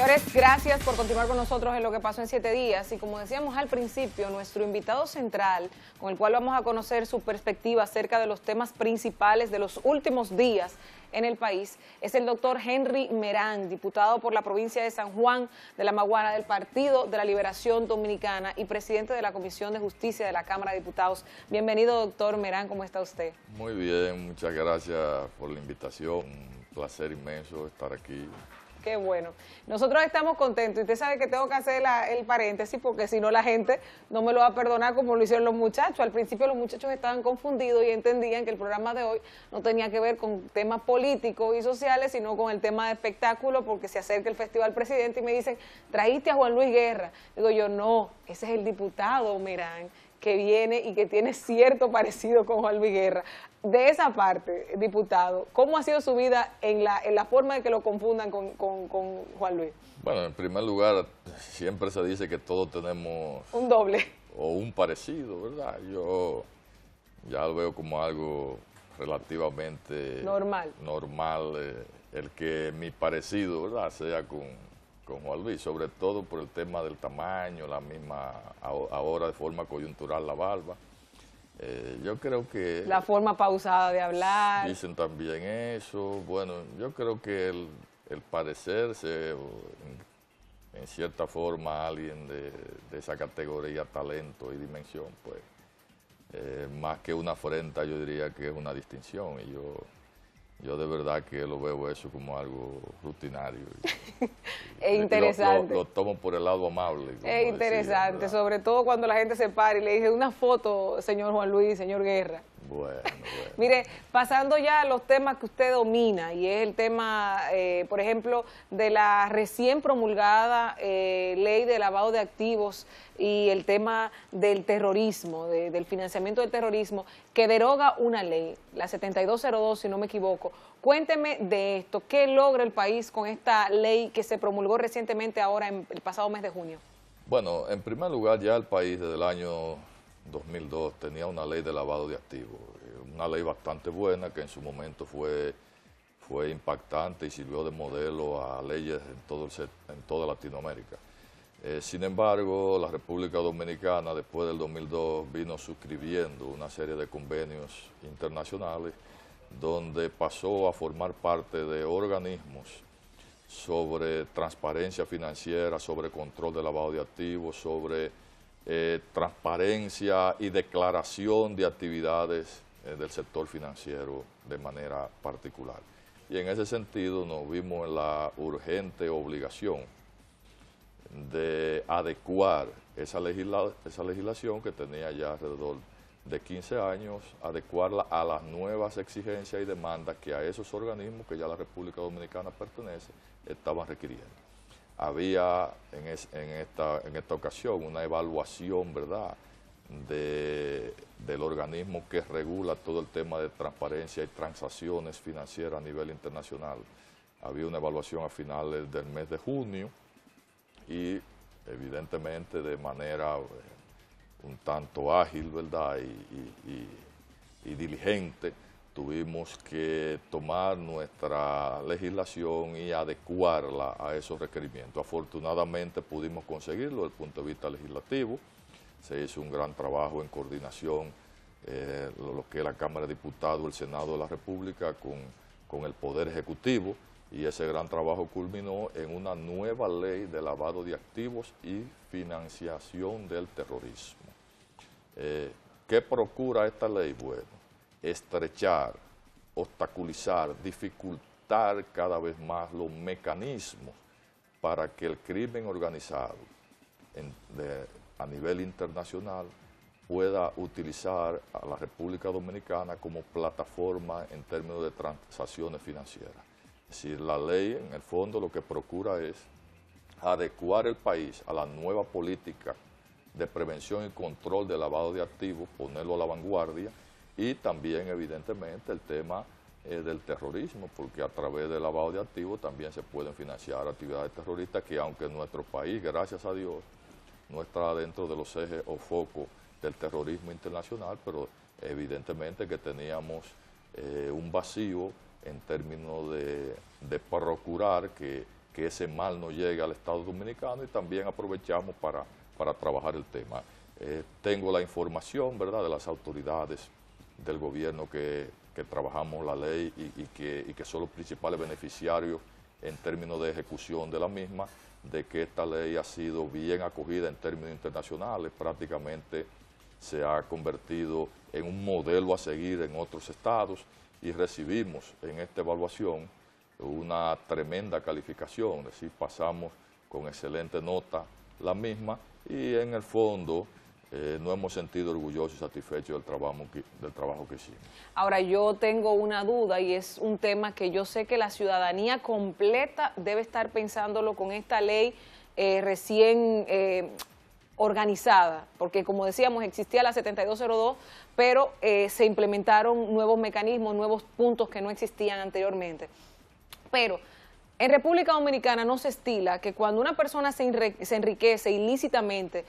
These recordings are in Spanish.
Señores, gracias por continuar con nosotros en Lo que pasó en 7 días. Y como decíamos al principio, nuestro invitado central, con el cual vamos a conocer su perspectiva acerca de los temas principales de los últimos días en el país, es el doctor Henry Merán, diputado por la provincia de San Juan de la Maguana del Partido de la Liberación Dominicana y presidente de la Comisión de Justicia de la Cámara de Diputados. Bienvenido, doctor Merán, ¿cómo está usted? Muy bien, muchas gracias por la invitación. Un placer inmenso estar aquí. Qué bueno. Nosotros estamos contentos. Usted sabe que tengo que hacer el paréntesis porque si no la gente no me lo va a perdonar como lo hicieron los muchachos. Al principio los muchachos estaban confundidos y entendían que el programa de hoy no tenía que ver con temas políticos y sociales, sino con el tema de espectáculo, porque se acerca el Festival Presidente y me dicen, ¿trajiste a Juan Luis Guerra? Digo yo, no, ese es el diputado Merán, que viene y que tiene cierto parecido con Juan Luis Guerra. De esa parte, diputado, ¿cómo ha sido su vida en la forma de que lo confundan con Juan Luis? Bueno, en primer lugar, siempre se dice que todos tenemos... un doble. O un parecido, ¿verdad? Yo ya lo veo como algo relativamente... normal. El que mi parecido, ¿verdad?, sea con Juan Luis, sobre todo por el tema del tamaño, la misma, ahora de forma coyuntural, la barba. Yo creo que... la forma pausada de hablar. Dicen también eso. Bueno, yo creo que el parecerse, en cierta forma, a alguien de esa categoría, talento y dimensión, pues, más que una afrenta, yo diría que es una distinción. Y yo de verdad que lo veo eso como algo rutinario. Es interesante. Lo tomo por el lado amable. Es interesante, sobre todo cuando la gente se para y le dice una foto, señor Juan Luis, señor Guerra. Bueno. Mire, pasando ya a los temas que usted domina, y es el tema, por ejemplo, de la recién promulgada ley de lavado de activos y el tema del terrorismo, del financiamiento del terrorismo, que deroga una ley, la 7202, si no me equivoco. Cuénteme de esto, ¿qué logra el país con esta ley que se promulgó recientemente ahora en el pasado mes de junio? Bueno, en primer lugar, ya el país desde el año 2002 tenía una ley de lavado de activos, una ley bastante buena que en su momento fue impactante y sirvió de modelo a leyes en toda Latinoamérica. Sin embargo, la República Dominicana después del 2002 vino suscribiendo una serie de convenios internacionales donde pasó a formar parte de organismos sobre transparencia financiera, sobre control de lavado de activos, sobre transparencia y declaración de actividades del sector financiero de manera particular. Y en ese sentido nos vimos en la urgente obligación de adecuar esa legislación que tenía ya alrededor de 15 años, adecuarla a las nuevas exigencias y demandas que a esos organismos que ya la República Dominicana pertenece estaban requiriendo. Había en esta ocasión una evaluación, ¿verdad?, del organismo que regula todo el tema de transparencia y transacciones financieras a nivel internacional. Había una evaluación a finales del mes de junio y evidentemente de manera un tanto ágil, ¿verdad?, y diligente, tuvimos que tomar nuestra legislación y adecuarla a esos requerimientos. Afortunadamente pudimos conseguirlo desde el punto de vista legislativo. Se hizo un gran trabajo en coordinación, lo que es la Cámara de Diputados, el Senado de la República, con el Poder Ejecutivo, y ese gran trabajo culminó en una nueva ley de lavado de activos y financiación del terrorismo. ¿Qué procura esta ley? Bueno, estrechar, obstaculizar, dificultar cada vez más los mecanismos para que el crimen organizado a nivel internacional pueda utilizar a la República Dominicana como plataforma en términos de transacciones financieras. Es decir, la ley en el fondo lo que procura es adecuar el país a la nueva política de prevención y control del lavado de activos, ponerlo a la vanguardia, y también evidentemente el tema del terrorismo, porque a través del lavado de activos también se pueden financiar actividades terroristas que, aunque nuestro país, gracias a Dios, no está dentro de los ejes o focos del terrorismo internacional, pero evidentemente que teníamos un vacío en términos de procurar que que ese mal no llegue al Estado Dominicano y también aprovechamos para trabajar el tema. Tengo la información, ¿verdad?, de las autoridades del gobierno que trabajamos la ley y que son los principales beneficiarios en términos de ejecución de la misma, de que esta ley ha sido bien acogida en términos internacionales, prácticamente se ha convertido en un modelo a seguir en otros estados y recibimos en esta evaluación una tremenda calificación, es decir, pasamos con excelente nota la misma y en el fondo nos hemos sentido orgullosos y satisfechos del trabajo que hicimos. Ahora, yo tengo una duda y es un tema que yo sé que la ciudadanía completa debe estar pensándolo con esta ley recién organizada, porque como decíamos, existía la 7202, pero se implementaron nuevos mecanismos, nuevos puntos que no existían anteriormente. Pero en República Dominicana no se estila que cuando una persona se enriquece ilícitamente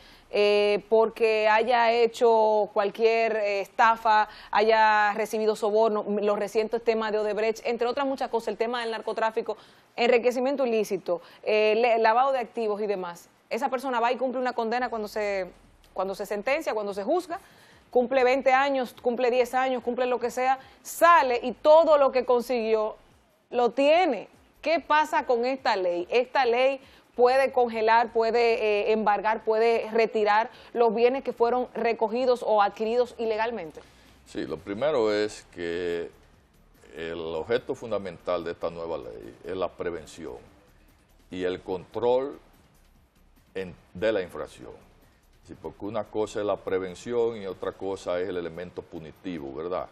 porque haya hecho cualquier estafa, haya recibido soborno, los recientes temas de Odebrecht, entre otras muchas cosas, el tema del narcotráfico, enriquecimiento ilícito, lavado de activos y demás, esa persona va y cumple una condena cuando se sentencia, cuando se juzga, cumple 20 años, cumple 10 años, cumple lo que sea, sale y todo lo que consiguió lo tiene. ¿Qué pasa con esta ley? Esta ley puede congelar, puede embargar, puede retirar los bienes que fueron recogidos o adquiridos ilegalmente. Sí, lo primero es que el objeto fundamental de esta nueva ley es la prevención y el control de la infracción. Sí, porque una cosa es la prevención y otra cosa es el elemento punitivo, ¿verdad?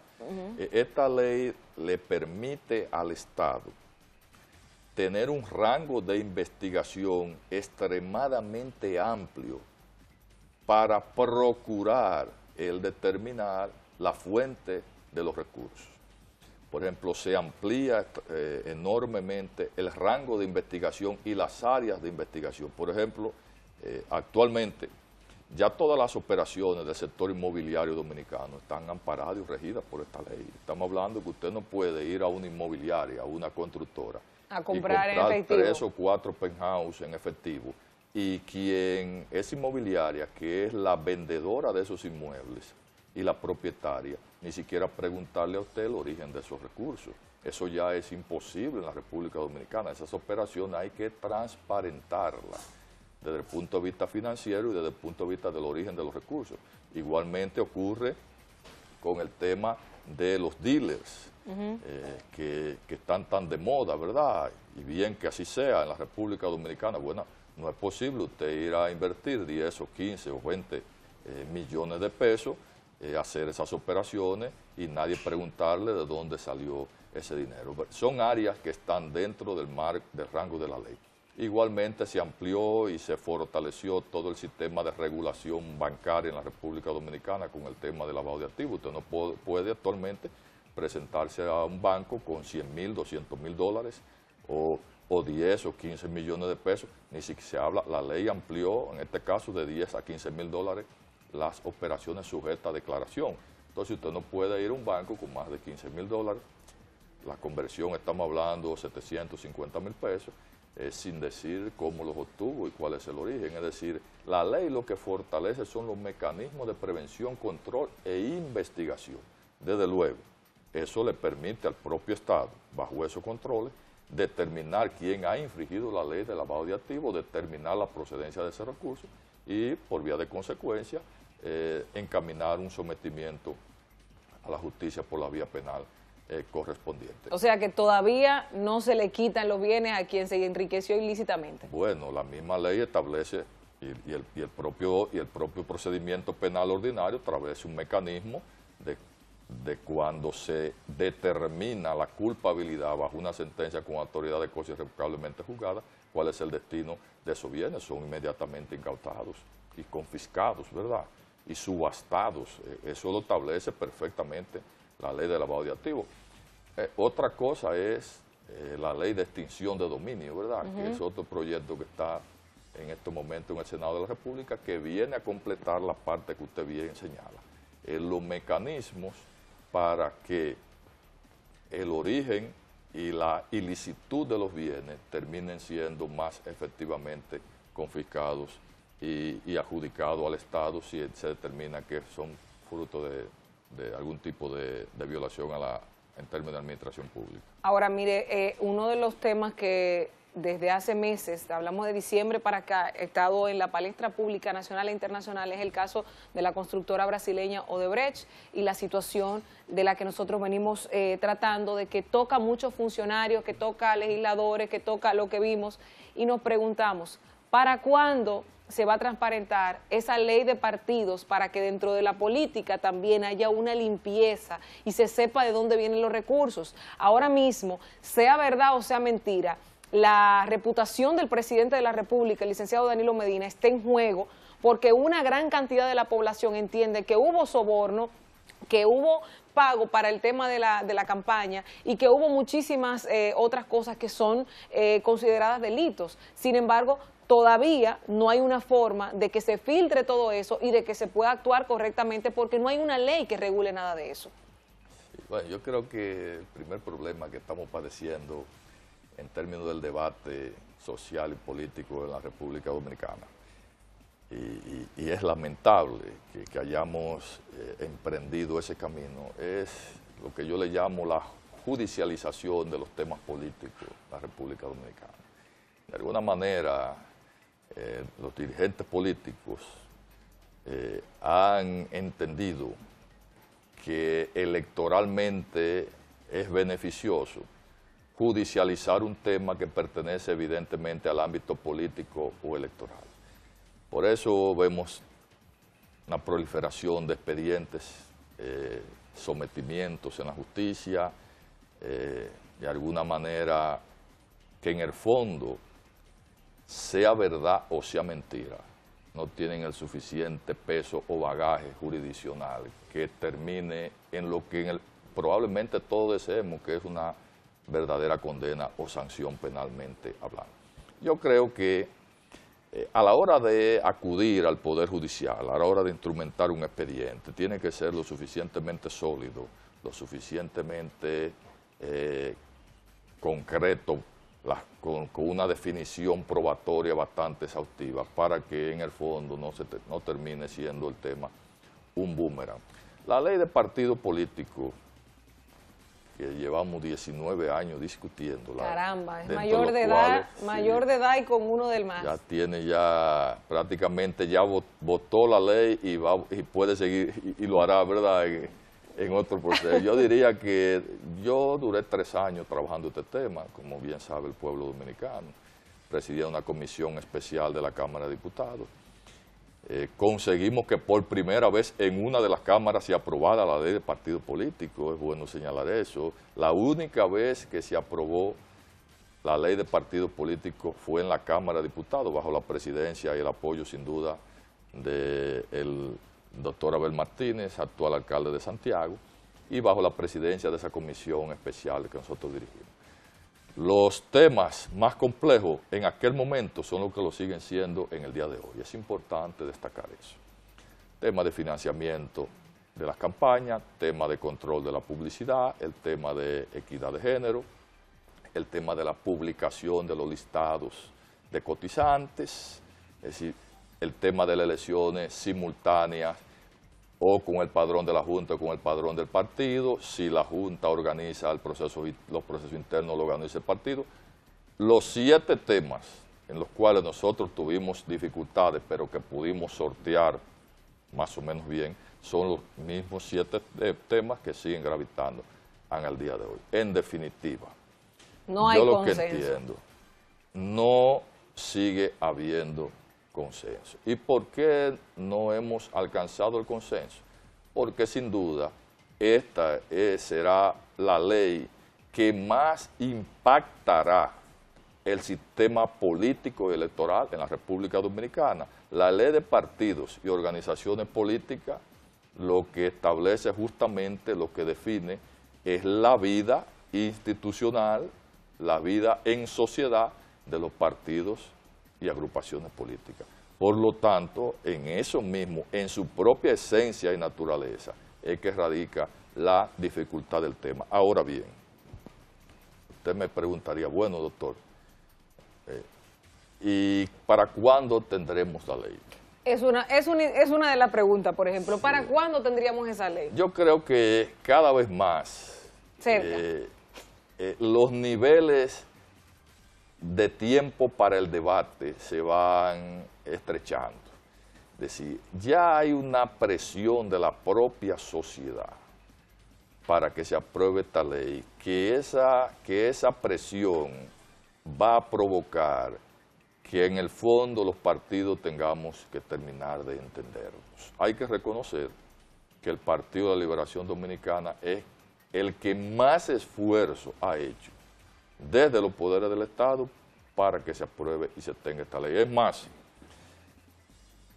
Esta ley le permite al Estado tener un rango de investigación extremadamente amplio para procurar el determinar la fuente de los recursos. Por ejemplo, se amplía enormemente el rango de investigación y las áreas de investigación. Por ejemplo, actualmente ya todas las operaciones del sector inmobiliario dominicano están amparadas y regidas por esta ley. Estamos hablando que usted no puede ir a una inmobiliaria, a una constructora, a comprar en efectivo, 3 o 4 penthouse en efectivo, y quien es inmobiliaria, que es la vendedora de esos inmuebles y la propietaria, ni siquiera preguntarle a usted el origen de esos recursos. Eso ya es imposible en la República Dominicana. Esas operaciones hay que transparentarlas desde el punto de vista financiero y desde el punto de vista del origen de los recursos. Igualmente ocurre con el tema de los dealers, que están tan de moda, ¿verdad? Y bien que así sea en la República Dominicana. Bueno, no es posible usted ir a invertir 10 o 15 o 20 millones de pesos, hacer esas operaciones y nadie preguntarle de dónde salió ese dinero. Son áreas que están dentro del rango de la ley. Igualmente se amplió y se fortaleció todo el sistema de regulación bancaria en la República Dominicana con el tema de lavado de activos. Usted no puede actualmente presentarse a un banco con 100,000, 200,000 dólares o 10 o 15 millones de pesos. Ni siquiera se habla, la ley amplió en este caso de 10 a 15,000 dólares las operaciones sujetas a declaración. Entonces usted no puede ir a un banco con más de 15,000 dólares. La conversión estamos hablando de 750,000 pesos. Sin decir cómo los obtuvo y cuál es el origen. Es decir, la ley lo que fortalece son los mecanismos de prevención, control e investigación. Desde luego, eso le permite al propio Estado, bajo esos controles, determinar quién ha infringido la ley de lavado de activos, determinar la procedencia de ese recurso y, por vía de consecuencia, encaminar un sometimiento a la justicia por la vía penal correspondiente. O sea que todavía no se le quitan los bienes a quien se enriqueció ilícitamente. Bueno, la misma ley establece y el propio procedimiento penal ordinario establece un mecanismo de cuando se determina la culpabilidad bajo una sentencia con autoridad de cosa irrevocablemente juzgada, cuál es el destino de esos bienes. Son inmediatamente incautados y confiscados, ¿verdad? Y subastados. Eso lo establece perfectamente la ley de lavado de activos. Otra cosa es la ley de extinción de dominio, ¿verdad? Que es otro proyecto que está en estos momentos en el Senado de la República, que viene a completar la parte que usted bien señala. Los mecanismos para que el origen y la ilicitud de los bienes terminen siendo más efectivamente confiscados y adjudicados al Estado si se determina que son fruto de algún tipo de violación en términos de administración pública. Ahora, mire, uno de los temas que desde hace meses, hablamos de diciembre para acá, ha estado en la palestra pública nacional e internacional, es el caso de la constructora brasileña Odebrecht y la situación de la que nosotros venimos tratando, de que toca a muchos funcionarios, que toca a legisladores, que toca lo que vimos, y nos preguntamos, ¿para cuándo se va a transparentar esa ley de partidos para que dentro de la política también haya una limpieza y se sepa de dónde vienen los recursos? Ahora mismo, sea verdad o sea mentira, la reputación del presidente de la República, el licenciado Danilo Medina, está en juego porque una gran cantidad de la población entiende que hubo soborno, que hubo pago para el tema de la campaña y que hubo muchísimas otras cosas que son consideradas delitos. Sin embargo, todavía no hay una forma de que se filtre todo eso y de que se pueda actuar correctamente porque no hay una ley que regule nada de eso. Sí, bueno, yo creo que el primer problema que estamos padeciendo en términos del debate social y político en la República Dominicana, y es lamentable que hayamos emprendido ese camino, es lo que yo le llamo la judicialización de los temas políticos en la República Dominicana. De alguna manera, los dirigentes políticos han entendido que electoralmente es beneficioso judicializar un tema que pertenece evidentemente al ámbito político o electoral. Por eso vemos una proliferación de expedientes, sometimientos en la justicia, de alguna manera que en el fondo, sea verdad o sea mentira, no tienen el suficiente peso o bagaje jurisdiccional que termine en lo que probablemente todos deseemos, que es una verdadera condena o sanción penalmente hablando. Yo creo que a la hora de acudir al Poder Judicial, a la hora de instrumentar un expediente, tiene que ser lo suficientemente sólido, lo suficientemente concreto, con una definición probatoria bastante exhaustiva para que en el fondo no termine siendo el tema un boomerang. La ley de partido político, que llevamos 19 años discutiéndola. Caramba, es mayor de edad y con uno del más. Ya tiene prácticamente votó la ley y puede seguir y lo hará, ¿verdad?, en otro proceso. Yo diría que yo duré 3 años trabajando este tema, como bien sabe el pueblo dominicano. Presidía una comisión especial de la Cámara de Diputados. Conseguimos que por primera vez en una de las cámaras se aprobara la ley de partido político, es bueno señalar eso. La única vez que se aprobó la ley de partido político fue en la Cámara de Diputados, bajo la presidencia y el apoyo sin duda del doctor Abel Martínez, actual alcalde de Santiago, y bajo la presidencia de esa comisión especial que nosotros dirigimos. Los temas más complejos en aquel momento son los que lo siguen siendo en el día de hoy. Es importante destacar eso. Tema de financiamiento de las campañas, tema de control de la publicidad, el tema de equidad de género, el tema de la publicación de los listados de cotizantes, es decir, el tema de las elecciones simultáneas o con el padrón de la Junta o con el padrón del partido, si la Junta organiza los procesos internos, lo organiza el partido. Los 7 temas en los cuales nosotros tuvimos dificultades, pero que pudimos sortear más o menos bien, son los mismos 7 temas que siguen gravitando al día de hoy. En definitiva, no hay consenso. Yo lo que entiendo, no sigue habiendo consenso. ¿Y por qué no hemos alcanzado el consenso? Porque sin duda esta será la ley que más impactará el sistema político y electoral en la República Dominicana. La ley de partidos y organizaciones políticas lo que establece justamente, lo que define es la vida institucional, la vida en sociedad de los partidos y agrupaciones políticas. Por lo tanto, en eso mismo, en su propia esencia y naturaleza, es que radica la dificultad del tema. Ahora bien, usted me preguntaría, bueno, doctor, ¿y para cuándo tendremos la ley? Es una de las preguntas, por ejemplo. ¿Para cuándo tendríamos esa ley? Yo creo que cada vez más los niveles de tiempo para el debate se van estrechando. Es decir, ya hay una presión de la propia sociedad para que se apruebe esta ley, que esa presión va a provocar que en el fondo los partidos tengamos que terminar de entendernos. Hay que reconocer que el Partido de la Liberación Dominicana es el que más esfuerzo ha hecho desde los poderes del Estado para que se apruebe y se tenga esta ley. Es más,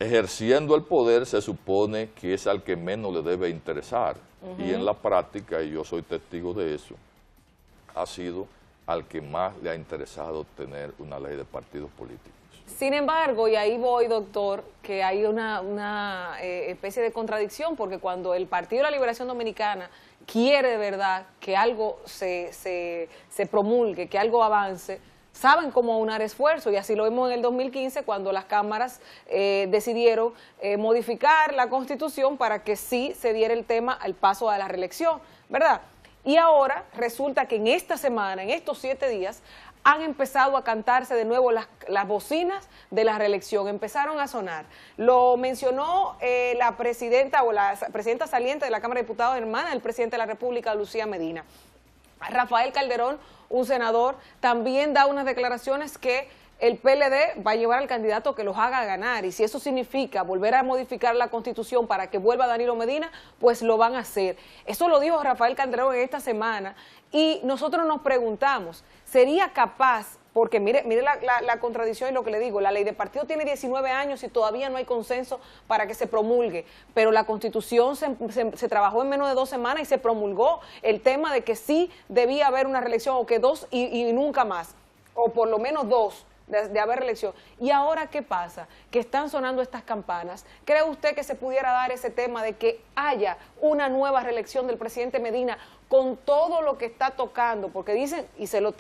ejerciendo el poder se supone que es al que menos le debe interesar, y en la práctica, y yo soy testigo de eso, ha sido al que más le ha interesado tener una ley de partidos políticos. Sin embargo, y ahí voy, doctor, que hay una especie de contradicción, porque cuando el Partido de la Liberación Dominicana quiere de verdad que algo se promulgue, que algo avance, saben cómo aunar esfuerzos, y así lo vimos en el 2015 cuando las cámaras decidieron modificar la Constitución para que sí se diera el tema al paso a la reelección, ¿verdad? Y ahora resulta que en esta semana, en estos 7 días, han empezado a cantarse de nuevo las bocinas de la reelección, empezaron a sonar. Lo mencionó la presidenta o la presidenta saliente de la Cámara de Diputados, hermana del presidente de la República, Lucía Medina. Rafael Calderón, un senador, también da unas declaraciones que el PLD va a llevar al candidato que los haga ganar, y si eso significa volver a modificar la Constitución para que vuelva Danilo Medina, pues lo van a hacer. Eso lo dijo Rafael Calderón en esta semana, y nosotros nos preguntamos, ¿sería capaz? Porque mire la contradicción y lo que le digo, la ley de partido tiene 19 años y todavía no hay consenso para que se promulgue, pero la Constitución se trabajó en menos de 2 semanas y se promulgó el tema de que sí debía haber una reelección, o que 2 y nunca más, o por lo menos 2 de haber reelección. ¿Y ahora qué pasa? Que están sonando estas campanas. ¿Cree usted que se pudiera dar ese tema de que haya una nueva reelección del presidente Medina con todo lo que está tocando? Porque dicen, y se lo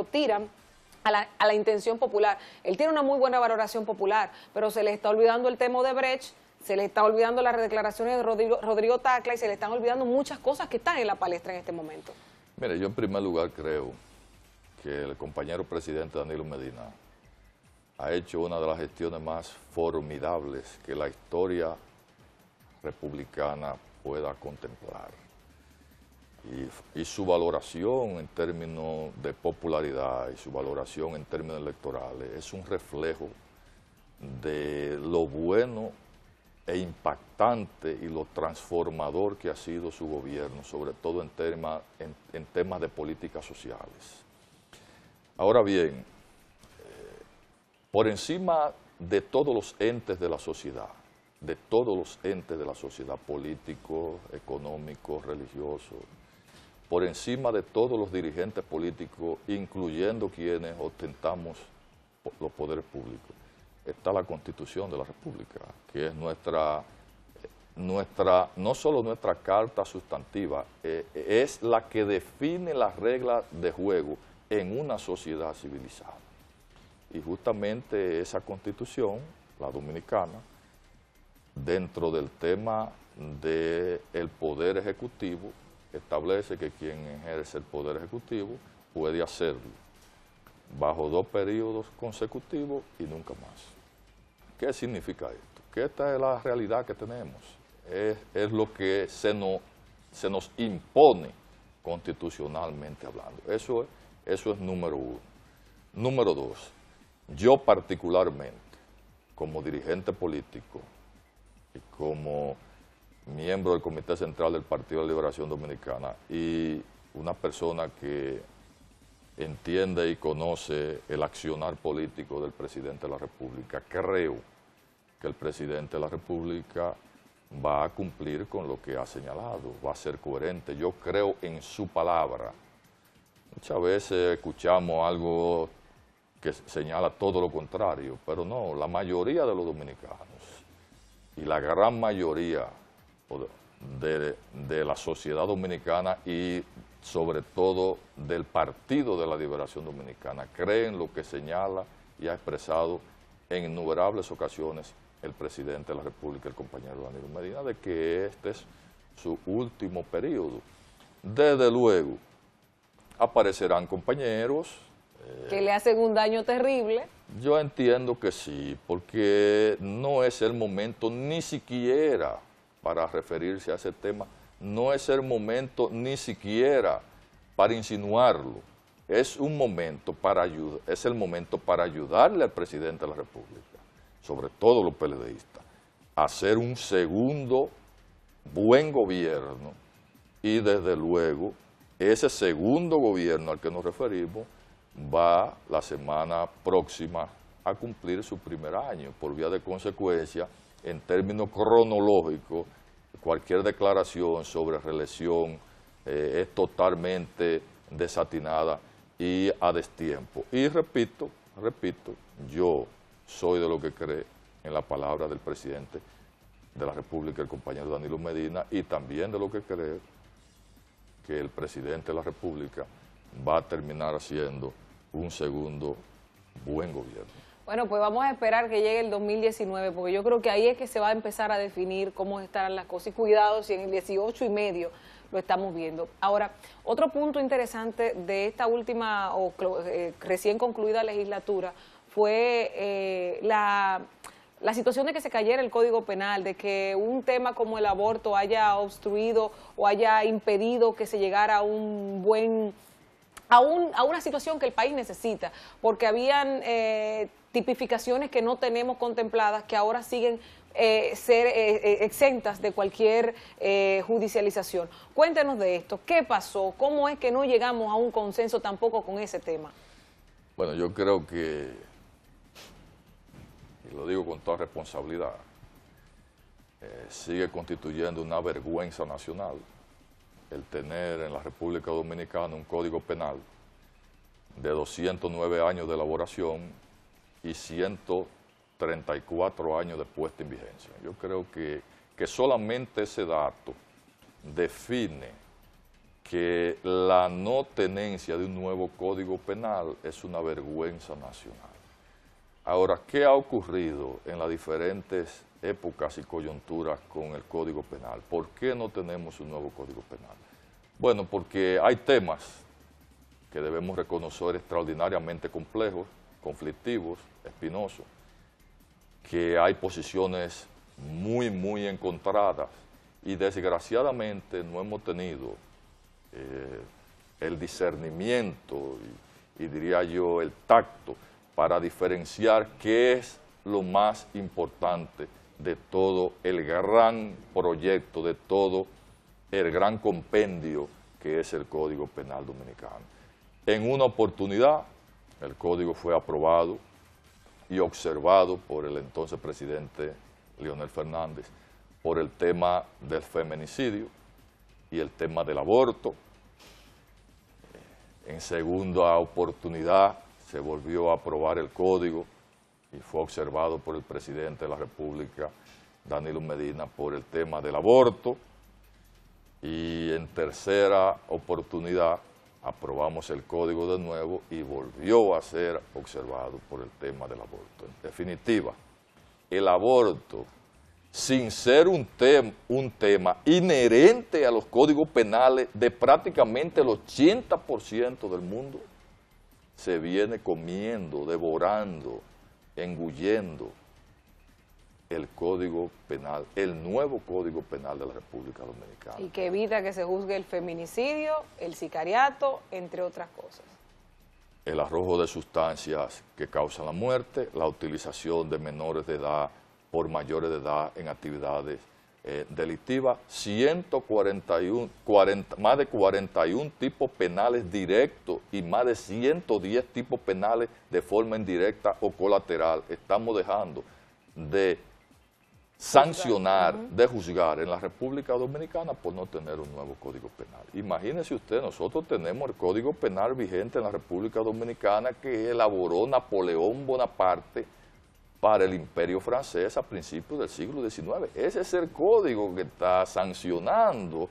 tiran a la intención popular. Él tiene una muy buena valoración popular, pero se le está olvidando el tema de Brecht, se le está olvidando las declaraciones de Rodrigo Tacla, y se le están olvidando muchas cosas que están en la palestra en este momento. Mire, yo en primer lugar creo que el compañero presidente Danilo Medina ha hecho una de las gestiones más formidables que la historia republicana pueda contemplar. Y su valoración en términos de popularidad y su valoración en términos electorales es un reflejo de lo bueno e impactante y lo transformador que ha sido su gobierno, sobre todo en temas de políticas sociales. Ahora bien, por encima de todos los entes de la sociedad, políticos, económicos, religiosos, por encima de todos los dirigentes políticos, incluyendo quienes ostentamos los poderes públicos, está la Constitución de la República, que es no solo nuestra carta sustantiva, es la que define las reglas de juego en una sociedad civilizada. Y justamente esa Constitución, la dominicana, dentro del tema del Poder Ejecutivo, establece que quien ejerce el Poder Ejecutivo puede hacerlo bajo 2 periodos consecutivos y nunca más. ¿Qué significa esto? Que esta es la realidad que tenemos, es lo que se nos impone constitucionalmente hablando. Eso es número 1. Número 2, yo particularmente, como dirigente político y como miembro del Comité Central del Partido de la Liberación Dominicana y una persona que entiende y conoce el accionar político del presidente de la República, creo que el presidente de la República va a cumplir con lo que ha señalado, va a ser coherente. Yo creo en su palabra. Muchas veces escuchamos algo que señala todo lo contrario, pero no, la mayoría de los dominicanos y la gran mayoría de la sociedad dominicana y sobre todo del Partido de la Liberación Dominicana, cree en lo que señala y ha expresado en innumerables ocasiones el presidente de la República, el compañero Danilo Medina, de que este es su último periodo. Desde luego, aparecerán compañeros. Que le hacen un daño terrible. Yo entiendo que sí, porque no es el momento ni siquiera para referirse a ese tema, no es el momento ni siquiera para insinuarlo. Es un momento para es el momento para ayudarle al presidente de la República, sobre todo los PLDistas, a hacer un segundo buen gobierno y desde luego ese segundo gobierno al que nos referimos va la semana próxima a cumplir su primer año. Por vía de consecuencia, en términos cronológicos, cualquier declaración sobre reelección es totalmente desatinada y a destiempo. Y repito, yo soy de lo que cree en la palabra del presidente de la República, el compañero Danilo Medina, y también de lo que cree que el presidente de la República va a terminar haciendo un segundo buen gobierno. Bueno, pues vamos a esperar que llegue el 2019, porque yo creo que ahí es que se va a empezar a definir cómo estarán las cosas. Y cuidado si en el 18 y medio lo estamos viendo. Ahora, otro punto interesante de esta última o recién concluida legislatura fue la situación de que se cayera el Código Penal, de que un tema como el aborto haya obstruido o haya impedido que se llegara a un buen... a una situación que el país necesita, porque habían tipificaciones que no tenemos contempladas, que ahora siguen ser exentas de cualquier judicialización. Cuéntenos de esto, ¿qué pasó? ¿Cómo es que no llegamos a un consenso tampoco con ese tema? Bueno, yo creo que, y lo digo con toda responsabilidad, sigue constituyendo una vergüenza nacional el tener en la República Dominicana un código penal de 209 años de elaboración y 134 años de puesta en vigencia. Yo creo que solamente ese dato define que la no tenencia de un nuevo código penal es una vergüenza nacional. Ahora, ¿qué ha ocurrido en las diferentes épocas y coyunturas con el Código Penal? ¿Por qué no tenemos un nuevo Código Penal? Bueno, porque hay temas que debemos reconocer extraordinariamente complejos, conflictivos, espinosos, que hay posiciones muy encontradas y desgraciadamente no hemos tenido el discernimiento y diría yo el tacto para diferenciar qué es lo más importante de todo el gran proyecto, de todo el gran compendio que es el Código Penal Dominicano. En una oportunidad, el Código fue aprobado y observado por el entonces presidente Leonel Fernández por el tema del feminicidio y el tema del aborto. En segunda oportunidad se volvió a aprobar el Código y fue observado por el presidente de la República, Danilo Medina, por el tema del aborto. Y en tercera oportunidad aprobamos el Código de nuevo y volvió a ser observado por el tema del aborto. En definitiva, el aborto, sin ser un tema inherente a los códigos penales de prácticamente el 80% del mundo, se viene comiendo, devorando, engullendo el Código Penal, el nuevo Código Penal de la República Dominicana. Y que evita que se juzgue el feminicidio, el sicariato, entre otras cosas. El arrojo de sustancias que causan la muerte, la utilización de menores de edad por mayores de edad en actividades delictivas, más de 41 tipos penales directos y más de 110 tipos penales de forma indirecta o colateral. Estamos dejando de sancionar, de juzgar en la República Dominicana por no tener un nuevo Código Penal. Imagínese usted, nosotros tenemos el Código Penal vigente en la República Dominicana que elaboró Napoleón Bonaparte para el Imperio Francés a principios del siglo XIX. Ese es el código que está sancionando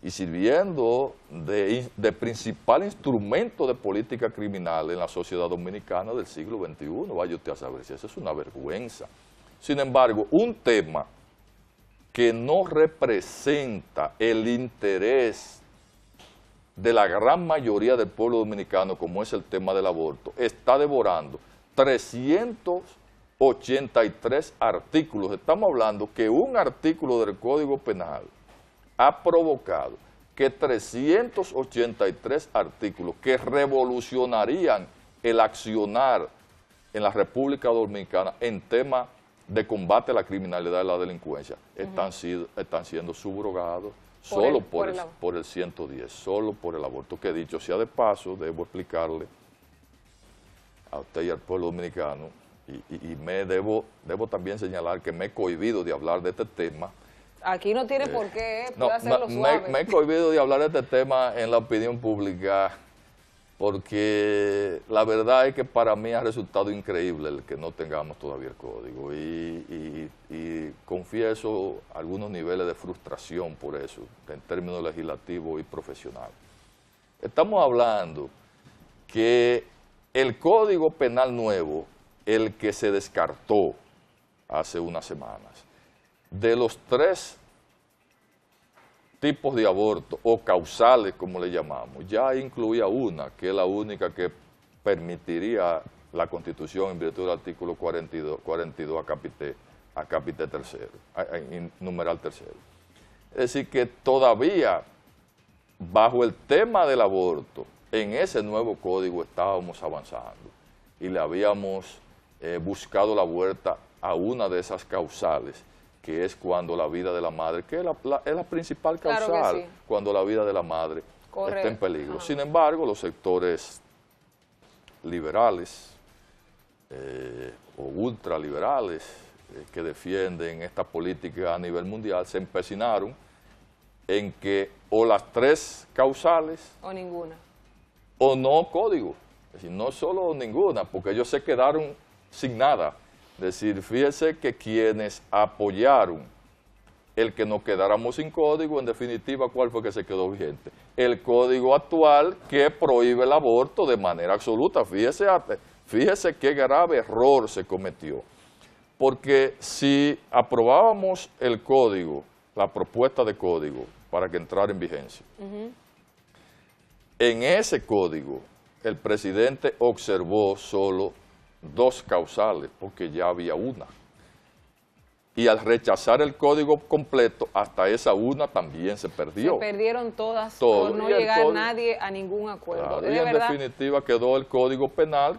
y sirviendo de principal instrumento de política criminal en la sociedad dominicana del siglo XXI. Vaya usted a saber si eso es una vergüenza. Sin embargo, un tema que no representa el interés de la gran mayoría del pueblo dominicano, como es el tema del aborto, está devorando 383 artículos. Estamos hablando que un artículo del Código Penal ha provocado que 383 artículos que revolucionarían el accionar en la República Dominicana en tema de combate a la criminalidad y la delincuencia, están siendo subrogados solo por el 110, solo por el aborto, que dicho sea de paso, debo explicarle a usted y al pueblo dominicano, y debo también señalar que me he cohibido de hablar de este tema. Aquí no tiene por qué, puede hacerlo suave. Me he cohibido de hablar de este tema en la opinión pública porque la verdad es que para mí ha resultado increíble el que no tengamos todavía el código y confieso algunos niveles de frustración por eso, en términos legislativos y profesionales. Estamos hablando que el Código Penal nuevo, el que se descartó hace unas semanas, de los 3 tipos de aborto o causales, como le llamamos, ya incluía una, que es la única que permitiría la Constitución en virtud del artículo 42 a capite tercero, numeral tercero. Es decir, que todavía bajo el tema del aborto, en ese nuevo código estábamos avanzando y le habíamos buscado la vuelta a una de esas causales, que es cuando la vida de la madre, que es la principal causal, claro que sí, cuando la vida de la madre está en peligro. Sin embargo, los sectores liberales o ultraliberales que defienden esta política a nivel mundial se empecinaron en que o las 3 causales o ninguna, o no código, es decir, no solo ninguna, porque ellos se quedaron sin nada. Es decir, fíjese que quienes apoyaron el que nos quedáramos sin código, en definitiva, ¿cuál fue que se quedó vigente? El código actual que prohíbe el aborto de manera absoluta. Fíjese qué grave error se cometió. Porque si aprobábamos el código, la propuesta de código para que entrara en vigencia, en ese código el presidente observó solo 2 causales, porque ya había una. Y al rechazar el código completo, hasta esa una también se perdió. Se perdieron todas por no llegar nadie a ningún acuerdo. Claro, y en definitiva quedó el Código Penal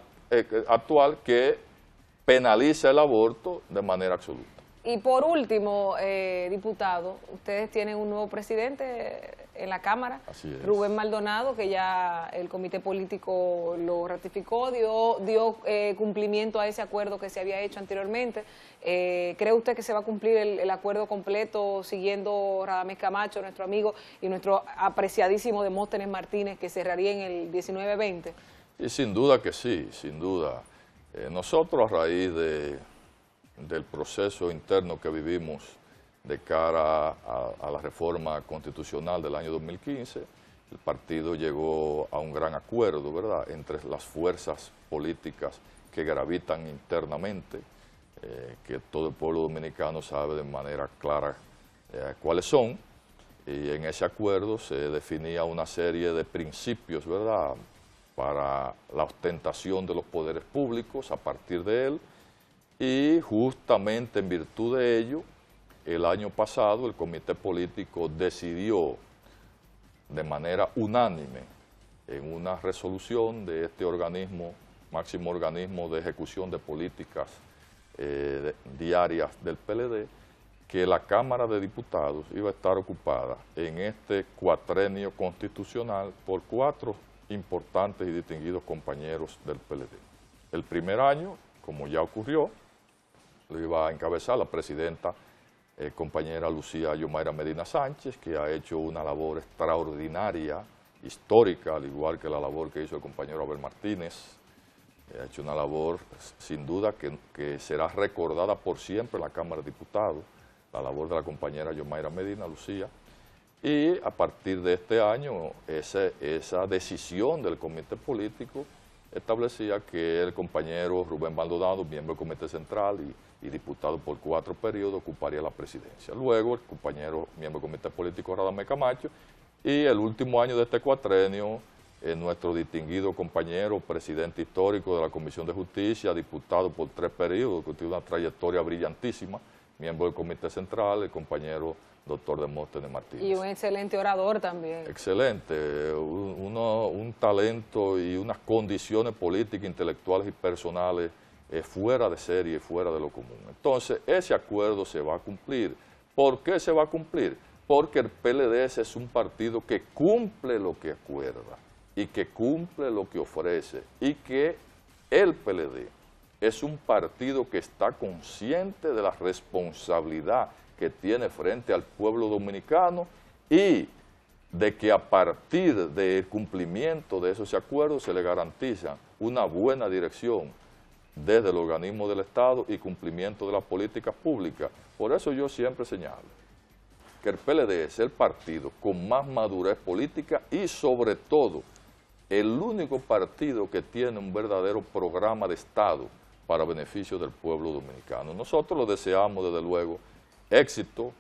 actual que penaliza el aborto de manera absoluta. Y por último, diputado, ustedes tienen un nuevo presidente en la Cámara, Rubén Maldonado, que ya el comité político lo ratificó, dio cumplimiento a ese acuerdo que se había hecho anteriormente. ¿Cree usted que se va a cumplir el acuerdo completo siguiendo Radamés Camacho, nuestro amigo, y nuestro apreciadísimo Demóstenes Martínez, que cerraría en el 19-20? Y sin duda que sí, sin duda. Nosotros, a raíz del proceso interno que vivimos de cara a la reforma constitucional del año 2015, el partido llegó a un gran acuerdo, ¿verdad?, entre las fuerzas políticas que gravitan internamente, que todo el pueblo dominicano sabe de manera clara cuáles son, y en ese acuerdo se definía una serie de principios, ¿verdad?, para la ostentación de los poderes públicos a partir de él, y justamente en virtud de ello, el año pasado el comité político decidió de manera unánime en una resolución de este organismo, máximo organismo de ejecución de políticas diarias del PLD, que la Cámara de Diputados iba a estar ocupada en este cuatrenio constitucional por 4 importantes y distinguidos compañeros del PLD. El primer año, como ya ocurrió, lo iba a encabezar la presidenta compañera Lucía Yomaira Medina Sánchez, que ha hecho una labor extraordinaria, histórica, al igual que la labor que hizo el compañero Abel Martínez. Ha hecho una labor, sin duda, que será recordada por siempre en la Cámara de Diputados, la labor de la compañera Yomaira Medina, Lucía. Y a partir de este año, esa decisión del comité político establecía que el compañero Rubén Maldonado, miembro del comité central y diputado por 4 periodos, ocuparía la presidencia. Luego el compañero miembro del comité político Radamés Camacho, y el último año de este cuatrenio, nuestro distinguido compañero, presidente histórico de la Comisión de Justicia, diputado por 3 periodos, que tiene una trayectoria brillantísima, miembro del comité central, el compañero doctor Demóstenes Martínez. Y un excelente orador también. Excelente, un talento y unas condiciones políticas, intelectuales y personales fuera de serie, fuera de lo común. Entonces, ese acuerdo se va a cumplir. ¿Por qué se va a cumplir? Porque el PLD es un partido que cumple lo que acuerda y que cumple lo que ofrece, y que el PLD es un partido que está consciente de la responsabilidad que tiene frente al pueblo dominicano y de que a partir del cumplimiento de esos acuerdos se le garantiza una buena dirección desde el organismo del Estado y cumplimiento de las políticas públicas. Por eso yo siempre señalo que el PLD es el partido con más madurez política y sobre todo el único partido que tiene un verdadero programa de Estado para beneficio del pueblo dominicano. Nosotros lo deseamos desde luego éxito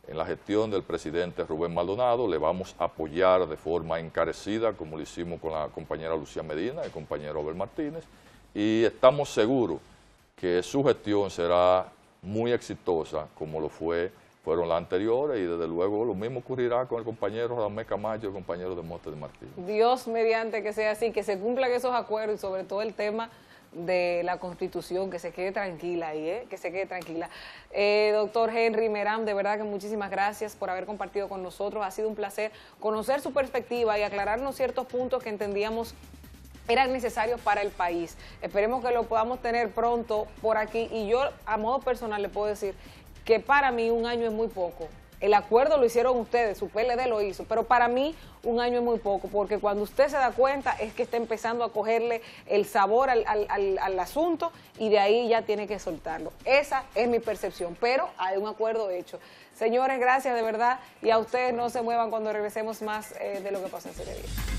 en la gestión del presidente Rubén Maldonado, le vamos a apoyar de forma encarecida, como lo hicimos con la compañera Lucía Medina, el compañero Abel Martínez, y estamos seguros que su gestión será muy exitosa, como lo fueron las anteriores, y desde luego lo mismo ocurrirá con el compañero Radamés Camacho y el compañero Demóstenes Martínez. Dios mediante que sea así, que se cumplan esos acuerdos y sobre todo el tema de la Constitución, que se quede tranquila ahí, que se quede tranquila. Doctor Henry Merán, de verdad que muchísimas gracias por haber compartido con nosotros. Ha sido un placer conocer su perspectiva y aclararnos ciertos puntos que entendíamos eran necesarios para el país. Esperemos que lo podamos tener pronto por aquí, y yo a modo personal le puedo decir que para mí un año es muy poco. El acuerdo lo hicieron ustedes, su PLD lo hizo, pero para mí un año es muy poco, porque cuando usted se da cuenta es que está empezando a cogerle el sabor al asunto, y de ahí ya tiene que soltarlo. Esa es mi percepción, pero hay un acuerdo hecho. Señores, gracias de verdad, y a ustedes no se muevan cuando regresemos más de lo que pasa en Serie 10.